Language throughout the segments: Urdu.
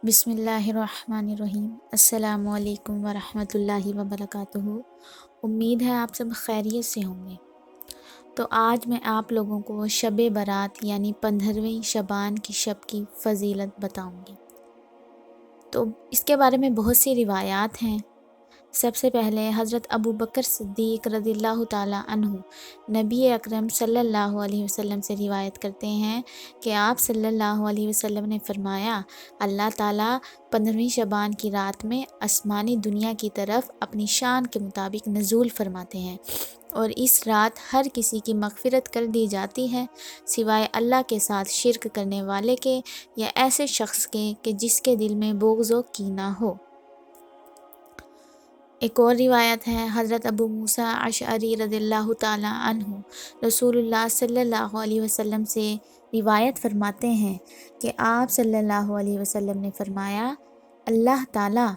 بسم اللہ الرحمن الرحیم۔ السلام علیکم ورحمۃ اللہ وبرکاتہ۔ امید ہے آپ سب خیریت سے ہوں گے۔ تو آج میں آپ لوگوں کو شب برات یعنی 15ویں شعبان کی شب کی فضیلت بتاؤں گی۔ تو اس کے بارے میں بہت سی روایات ہیں۔ سب سے پہلے حضرت ابو بکر صدیق رضی اللہ تعالیٰ عنہ نبی اکرم صلی اللہ علیہ وسلم سے روایت کرتے ہیں کہ آپ صلی اللہ علیہ وسلم نے فرمایا، اللہ تعالیٰ 15ویں شعبان کی رات میں آسمانی دنیا کی طرف اپنی شان کے مطابق نزول فرماتے ہیں، اور اس رات ہر کسی کی مغفرت کر دی جاتی ہے سوائے اللہ کے ساتھ شرک کرنے والے کے یا ایسے شخص کے کہ جس کے دل میں بغض و کینہ ہو۔ ایک اور روایت ہے، حضرت ابو موسیٰ اشعری رضی اللہ تعالیٰ عنہ رسول اللہ صلی اللہ علیہ وسلم سے روایت فرماتے ہیں کہ آپ صلی اللہ علیہ وسلم نے فرمایا، اللہ تعالیٰ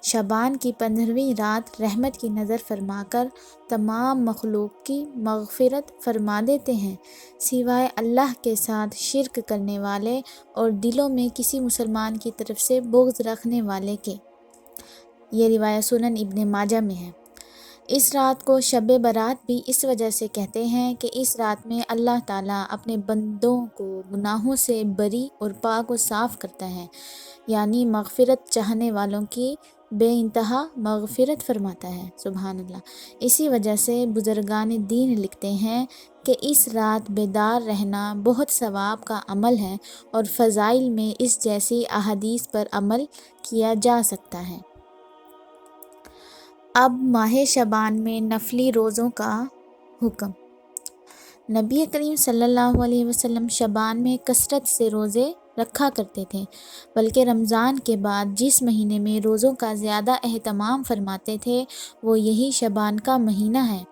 شعبان کی 15ویں رات رحمت کی نظر فرما کر تمام مخلوق کی مغفرت فرما دیتے ہیں سوائے اللہ کے ساتھ شرک کرنے والے اور دلوں میں کسی مسلمان کی طرف سے بغض رکھنے والے کے۔ یہ روایت سنن ابن ماجہ میں ہے۔ اس رات کو شب برات بھی اس وجہ سے کہتے ہیں کہ اس رات میں اللہ تعالیٰ اپنے بندوں کو گناہوں سے بری اور پاک و صاف کرتا ہے، یعنی مغفرت چاہنے والوں کی بے انتہا مغفرت فرماتا ہے۔ سبحان اللہ۔ اسی وجہ سے بزرگان دین لکھتے ہیں کہ اس رات بیدار رہنا بہت ثواب کا عمل ہے اور فضائل میں اس جیسی احادیث پر عمل کیا جا سکتا ہے۔ اب ماہ شعبان میں نفلی روزوں کا حکم۔ نبی کریم صلی اللہ علیہ وسلم شعبان میں کثرت سے روزے رکھا کرتے تھے، بلکہ رمضان کے بعد جس مہینے میں روزوں کا زیادہ اہتمام فرماتے تھے وہ یہی شعبان کا مہینہ ہے۔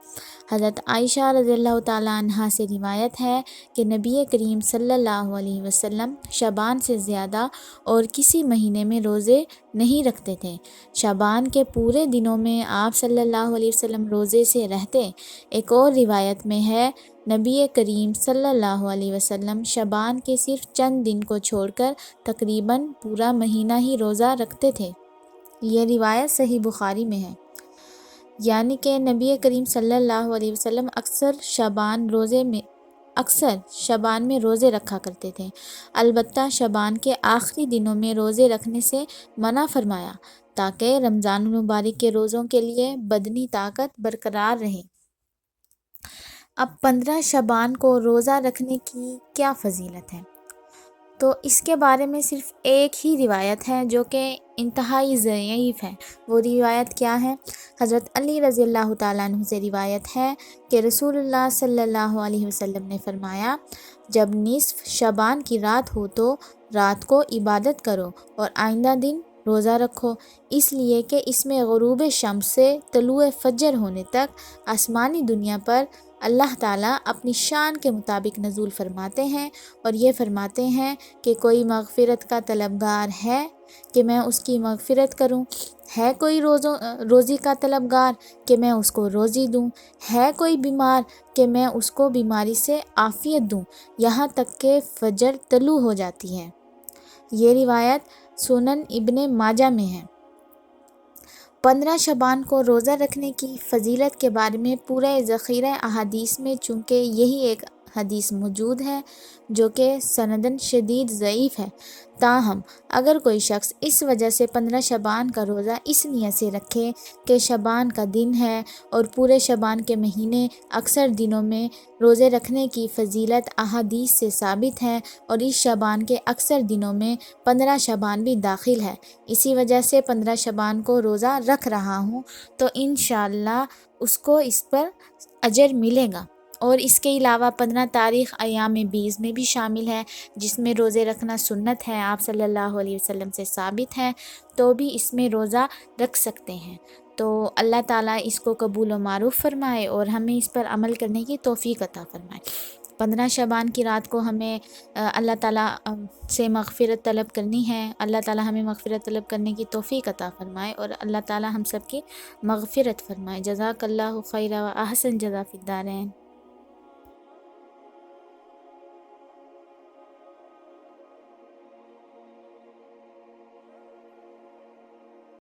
حضرت عائشہ رضی اللہ تعالیٰ عنہا سے روایت ہے کہ نبی کریم صلی اللہ علیہ وسلم شعبان سے زیادہ اور کسی مہینے میں روزے نہیں رکھتے تھے۔ شعبان کے پورے دنوں میں آپ صلی اللہ علیہ وسلم روزے سے رہتے۔ ایک اور روایت میں ہے، نبی کریم صلی اللہ علیہ وسلم شعبان کے صرف چند دن کو چھوڑ کر تقریباً پورا مہینہ ہی روزہ رکھتے تھے۔ یہ روایت صحیح بخاری میں ہے، یعنی کہ نبی کریم صلی اللہ علیہ وسلم اکثر شعبان میں روزے رکھا کرتے تھے، البتہ شعبان کے آخری دنوں میں روزے رکھنے سے منع فرمایا تاکہ رمضان المبارک کے روزوں کے لیے بدنی طاقت برقرار رہے۔ اب 15 شعبان کو روزہ رکھنے کی کیا فضیلت ہے؟ تو اس کے بارے میں صرف ایک ہی روایت ہے جو کہ انتہائی ضعیف ہے۔ وہ روایت کیا ہے؟ حضرت علی رضی اللہ تعالیٰ عنہ سے روایت ہے کہ رسول اللہ صلی اللہ علیہ وسلم نے فرمایا، جب نصف شعبان کی رات ہو تو رات کو عبادت کرو اور آئندہ دن روزہ رکھو، اس لیے کہ اس میں غروب شمس سے طلوع فجر ہونے تک آسمانی دنیا پر اللہ تعالیٰ اپنی شان کے مطابق نزول فرماتے ہیں اور یہ فرماتے ہیں کہ کوئی مغفرت کا طلبگار ہے کہ میں اس کی مغفرت کروں، ہے کوئی روزی کا طلبگار کہ میں اس کو روزی دوں، ہے کوئی بیمار کہ میں اس کو بیماری سے عافیت دوں، یہاں تک کہ فجر طلوع ہو جاتی ہے۔ یہ روایت سنن ابن ماجہ میں ہے۔ 15 شعبان کو روزہ رکھنے کی فضیلت کے بارے میں پورے ذخیرہ احادیث میں چونکہ یہی ایک حدیث موجود ہے جو کہ سنداً شدید ضعیف ہے، تاہم اگر کوئی شخص اس وجہ سے 15 شعبان کا روزہ اس نیت سے رکھے کہ شعبان کا دن ہے اور پورے شعبان کے مہینے اکثر دنوں میں روزے رکھنے کی فضیلت احادیث سے ثابت ہے اور اس شعبان کے اکثر دنوں میں 15 شعبان بھی داخل ہے، اسی وجہ سے 15 شعبان کو روزہ رکھ رہا ہوں تو انشاءاللہ اس کو اس پر اجر ملے گا۔ اور اس کے علاوہ 15 تاریخ ایام بیز میں بھی شامل ہے جس میں روزے رکھنا سنت ہے، آپ صلی اللہ علیہ وسلم سے ثابت ہے، تو بھی اس میں روزہ رکھ سکتے ہیں۔ تو اللہ تعالیٰ اس کو قبول و معروف فرمائے اور ہمیں اس پر عمل کرنے کی توفیق عطا فرمائے۔ 15 شعبان کی رات کو ہمیں اللہ تعالیٰ سے مغفرت طلب کرنی ہے، اللہ تعالیٰ ہمیں مغفرت طلب کرنے کی توفیق عطا فرمائے اور اللہ تعالیٰ ہم سب کی مغفرت فرمائے۔ جزاک اللہ خیرا و احسن جزا فی الدارین۔